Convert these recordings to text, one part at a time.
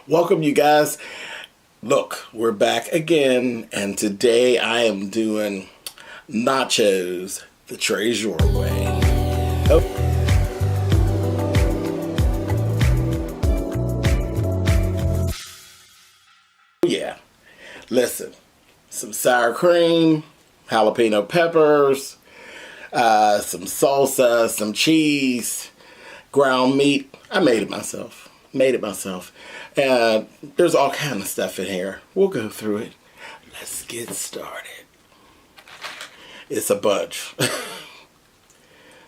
Welcome, you guys. Look, we're back again, and today I am doing nachos the treasure way. Oh. Yeah, listen, some sour cream, jalapeno peppers, some salsa, some cheese, ground meat. I made it myself. And there's all kind of stuff in here. We'll go through it. Let's get started. It's a bunch.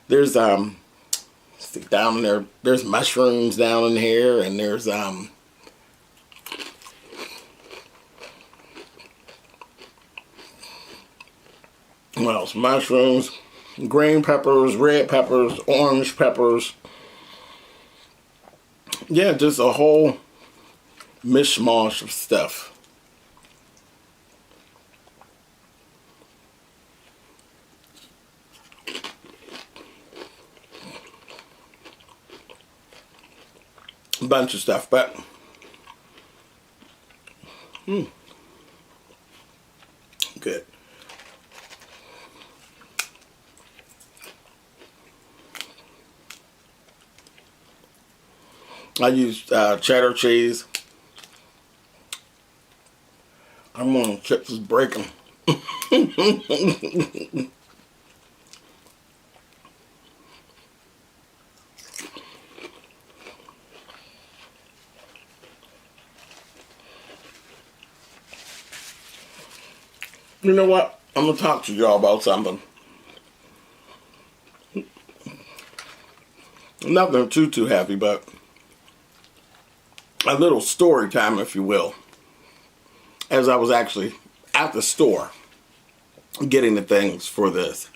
There's stick down there. There's mushrooms down in here, and there's what else? Mushrooms, green peppers, red peppers, orange peppers. Yeah, just a whole mishmash of stuff. A bunch of stuff, but good. I used cheddar cheese. I'm gonna chips is breaking. You know what? I'm gonna talk to y'all about something. Nothing too heavy, but a little story time, if you will, as I was actually at the store getting the things for this.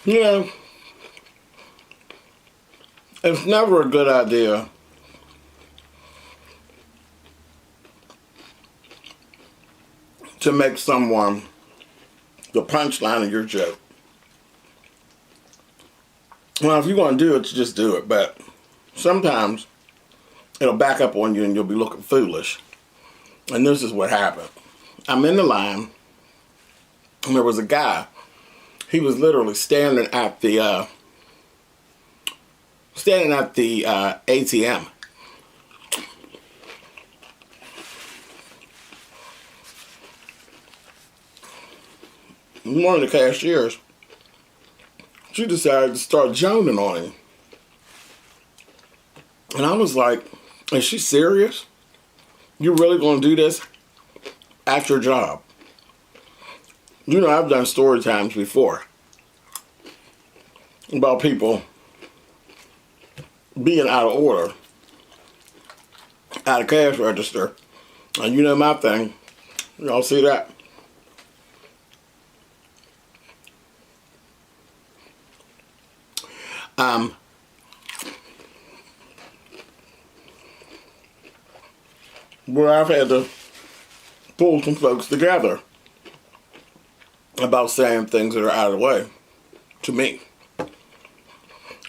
You know, it's never a good idea to make someone the punchline of your joke. Well, if you want to do it, just do it. But sometimes it'll back up on you and you'll be looking foolish. And this is what happened. I'm in the line, and there was a guy. He was literally standing at the ATM. One of the cashiers, she decided to start joning on him. And I was like, is she serious? You really gonna do this at your job? You know, I've done story times before about people being out of order at a cash register. And you know my thing. Y'all see that? Where I've had to pull some folks together about saying things that are out of the way to me.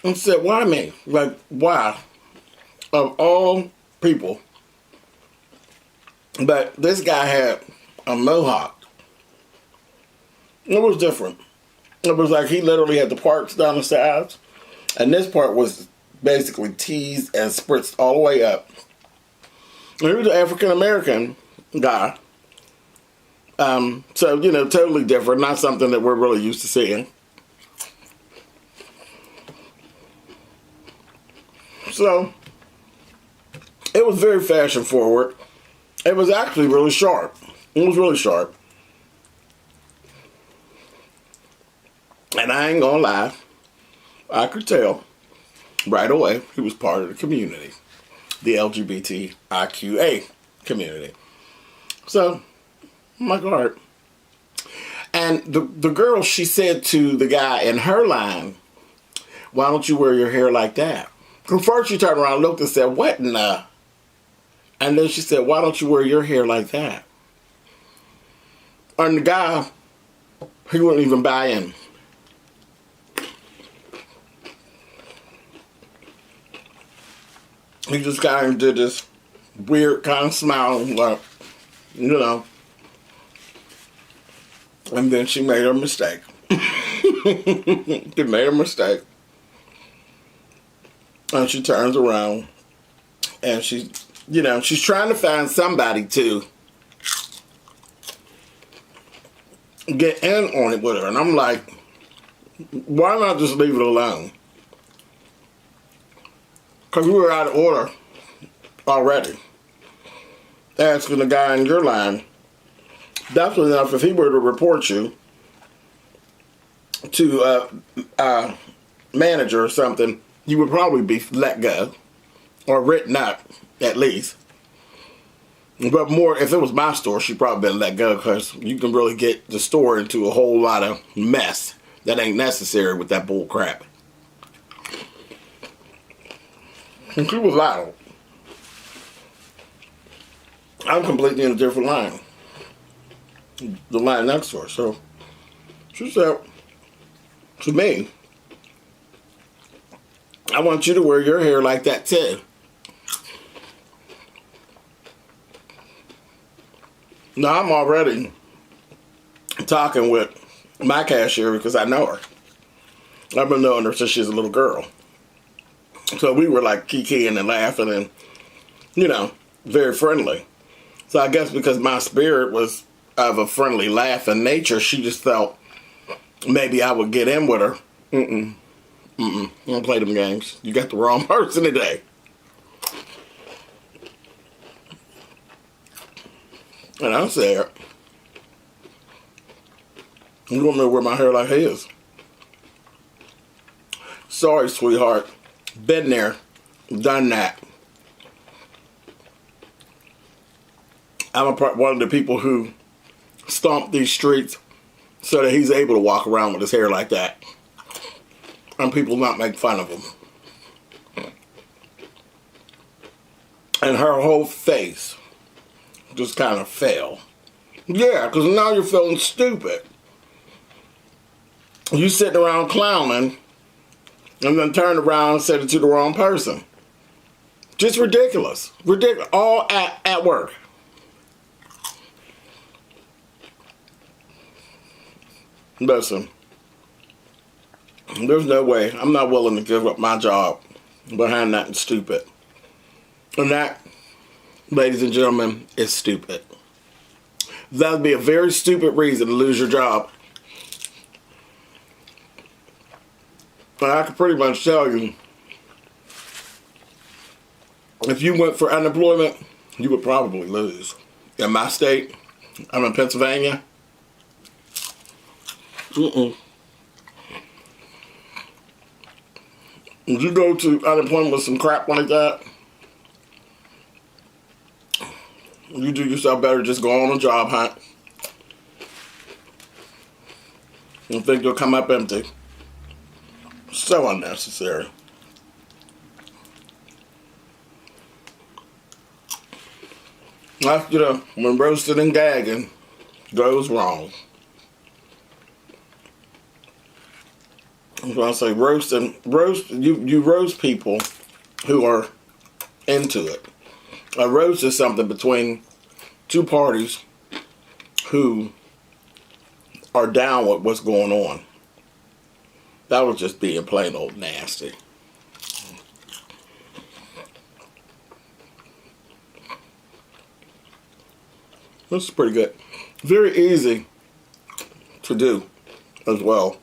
And said, why me? Like, why? Of all people. But this guy had a mohawk. It was different. It was like he literally had the parts down the sides. And this part was basically teased and spritzed all the way up. And he was an African-American guy. So, you know, totally different. Not something that we're really used to seeing. So, it was very fashion forward. It was actually really sharp. It was really sharp. And I ain't gonna lie, I could tell right away he was part of the community, the LGBTIQA community. So, I'm like, all right. And the girl, she said to the guy in her line, why don't you wear your hair like that? And first she turned around, looked and said, what in the? And then she said, why don't you wear your hair like that? And the guy He wouldn't even buy in. He just kind of did this weird kind of smile, like, you know. And then she made her mistake. She made a mistake. And she turns around and she's trying to find somebody to get in on it with her. And I'm like, why not just leave it alone? Because we were out of order already. Asking the guy in your line, that's enough. If he were to report you to a manager or something, you would probably be let go or written up, at least. But more, if it was my store, she'd probably been let go, because you can really get the store into a whole lot of mess that ain't necessary with that bull crap. And she was loud. I'm completely in a different line. The line next door. So she said to me, I want you to wear your hair like that too. Now I'm already talking with my cashier because I know her. I've been knowing her since she's a little girl. So we were like kikiing and laughing and, you know, very friendly. So I guess because my spirit was of a friendly laugh in nature, she just felt maybe I would get in with her. I don't play them games. You got the wrong person today. And I said, you want me to wear my hair like his? Sorry, sweetheart. Been there, done that. I'm one of the people who stomp these streets so that he's able to walk around with his hair like that. And people not make fun of him. And her whole face just kind of fell. Yeah, because now you're feeling stupid. You sitting around clowning and then turned around and said it to the wrong person. Just ridiculous. Ridiculous. All at work. Listen, there's no way. I'm not willing to give up my job behind nothing stupid. And that, ladies and gentlemen, is stupid. That would be a very stupid reason to lose your job. But I can pretty much tell you, if you went for unemployment, you would probably lose. In my state, I'm in Pennsylvania. If you go to unemployment with some crap like that, you do yourself better just go on a job hunt and think you'll come up empty. So unnecessary. That's, when roasted and gagging goes wrong. When I say roast, you roast people who are into it. A roast is something between two parties who are down with what's going on. That was just being plain old nasty. This is pretty good. Very easy to do as well.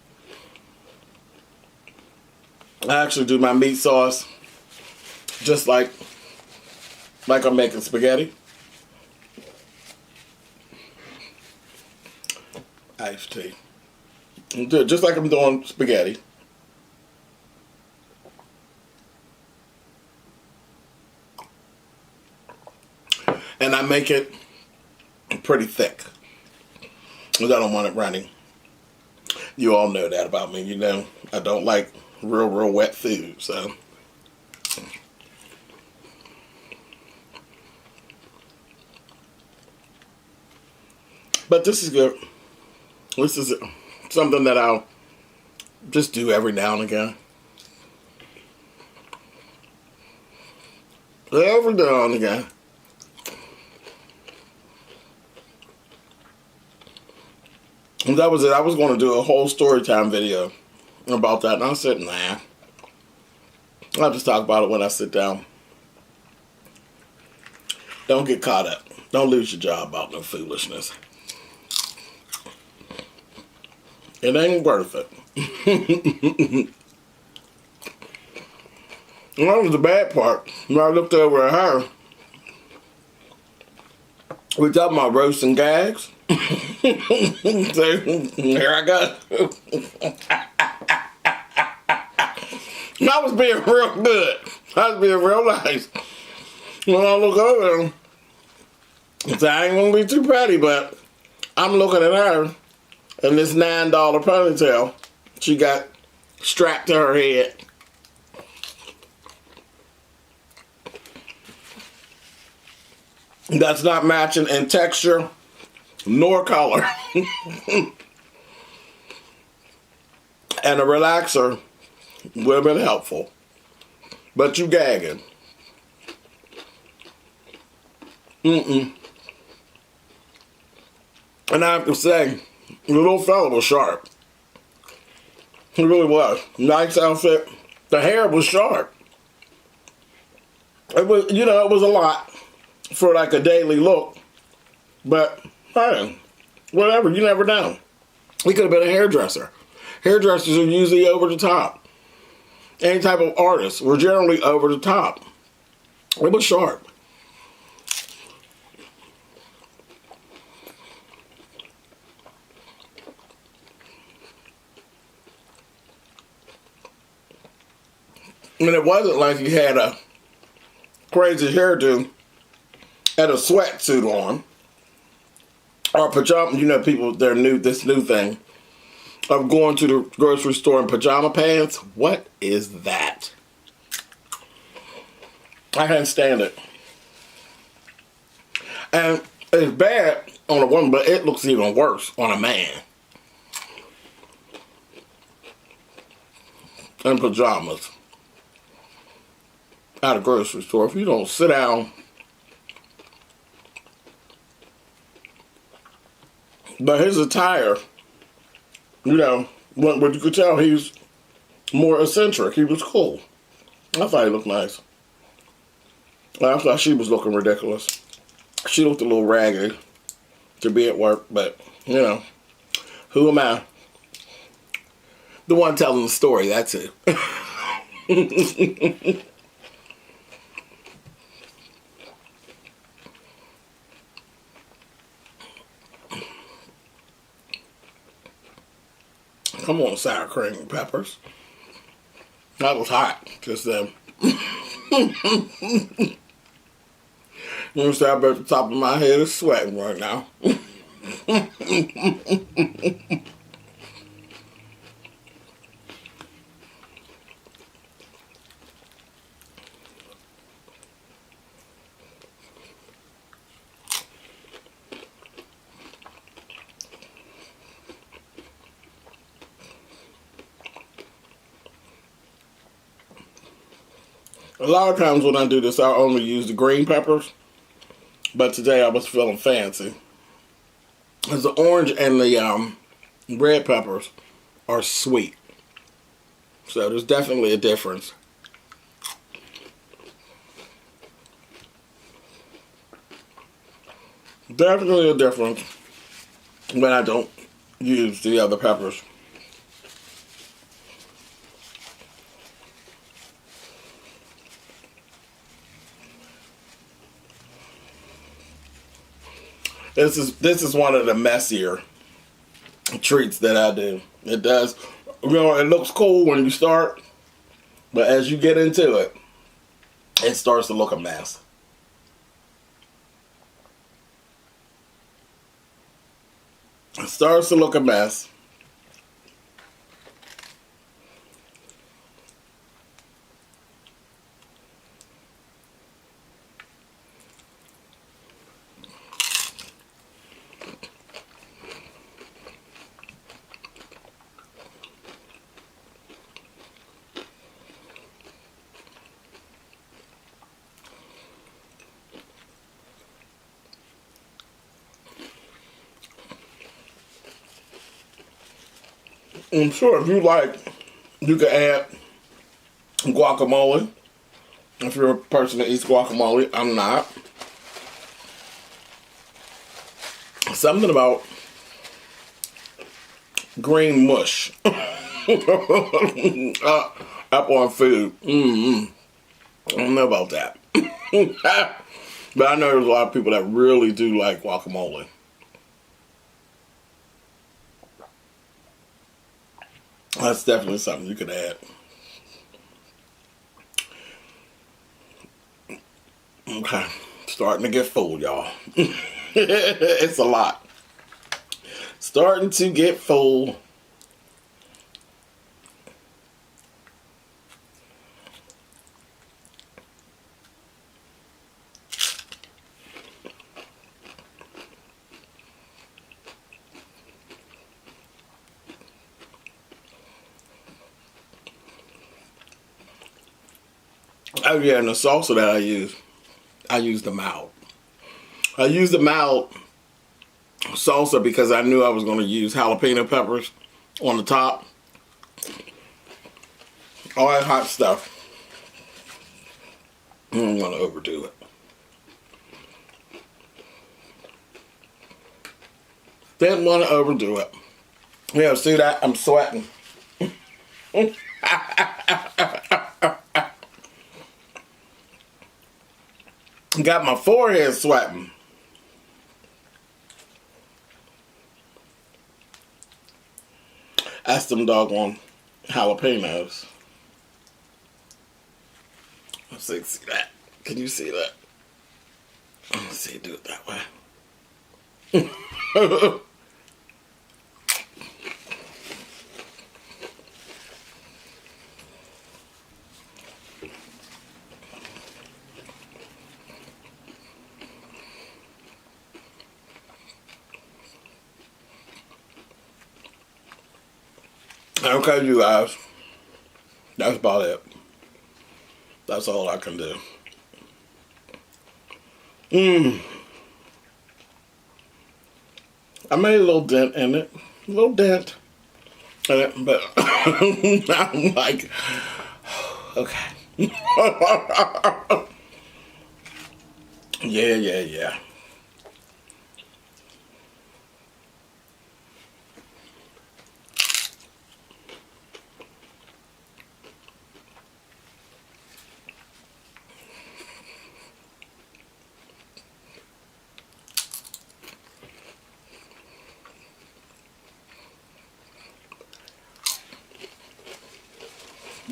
I actually do my meat sauce just like I'm making spaghetti. Iced tea. Do it just like I'm doing spaghetti. And I make it pretty thick, because I don't want it running. You all know that about me, I don't like real wet food, so. But this is good. This is something that I'll just do every now and again. Every now and again. And that was it. I was going to do a whole story time video about that. And I said, nah. I'll just talk about it when I sit down. Don't get caught up. Don't lose your job about no foolishness. It ain't worth it. And that was the bad part. When I looked over at her, we talking about roasts and gags. So, here I go. I was being real good. I was being real nice. When I look over him, I ain't gonna be too petty, but I'm looking at her and this $9 ponytail she got strapped to her head. That's not matching in texture nor color. And a relaxer would have been helpful. But you gagging. And I have to say, the little fella was sharp. He really was. Nice outfit. The hair was sharp. It was, you know, it was a lot for like a daily look. But, hey, whatever, you never know. He could have been a hairdresser. Hairdressers are usually over the top. Any type of artists were generally over the top. It was sharp. And it wasn't like he had a crazy hairdo and a sweatsuit on. Or pajama, you know, people, this new thing of going to the grocery store in pajama pants. What is that? I can't stand it. And it's bad on a woman, but it looks even worse on a man. In pajamas. At a grocery store. If you don't sit down. But his attire, you know, but you could tell he's more eccentric. He was cool. I thought he looked nice. I thought she was looking ridiculous. She looked a little raggedy to be at work, but, you know, who am I? The one telling the story, that's it. Come on, sour cream and peppers. That was hot just then. You know, so up at the top of my head is sweating right now. A lot of times when I do this, I only use the green peppers. But today I was feeling fancy. Because the orange and the red peppers are sweet. So there's definitely a difference. Definitely a difference when I don't use the other peppers. This is one of the messier treats that I do. It does, you know, it looks cool when you start, but as you get into it, it starts to look a mess. It starts to look a mess. I'm sure if you like, you could add guacamole. If you're a person that eats guacamole, I'm not. Something about green mush up on food. I don't know about that. But I know there's a lot of people that really do like guacamole. That's definitely something you could add. Okay, starting to get full, y'all. It's a lot. Starting to get full. Oh yeah, and the salsa that I use the mild. I used the mild salsa because I knew I was going to use jalapeno peppers on the top. All that hot stuff. I don't want to overdo it. Didn't want to overdo it. Yeah, see that? I'm sweating. Got my forehead sweating. That's them doggone jalapenos. Let's see that. Can you see that? Let's see, do it that way. Okay, you guys. That's about it. That's all I can do. I made a little dent in it. A little dent in it, but I'm like, okay. Yeah.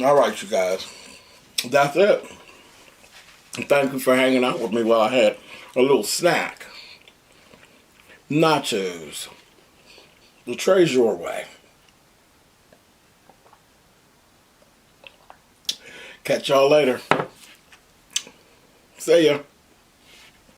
All right, you guys. That's it. Thank you for hanging out with me while I had a little snack. Nachos. The tray's your way. Catch y'all later. See ya.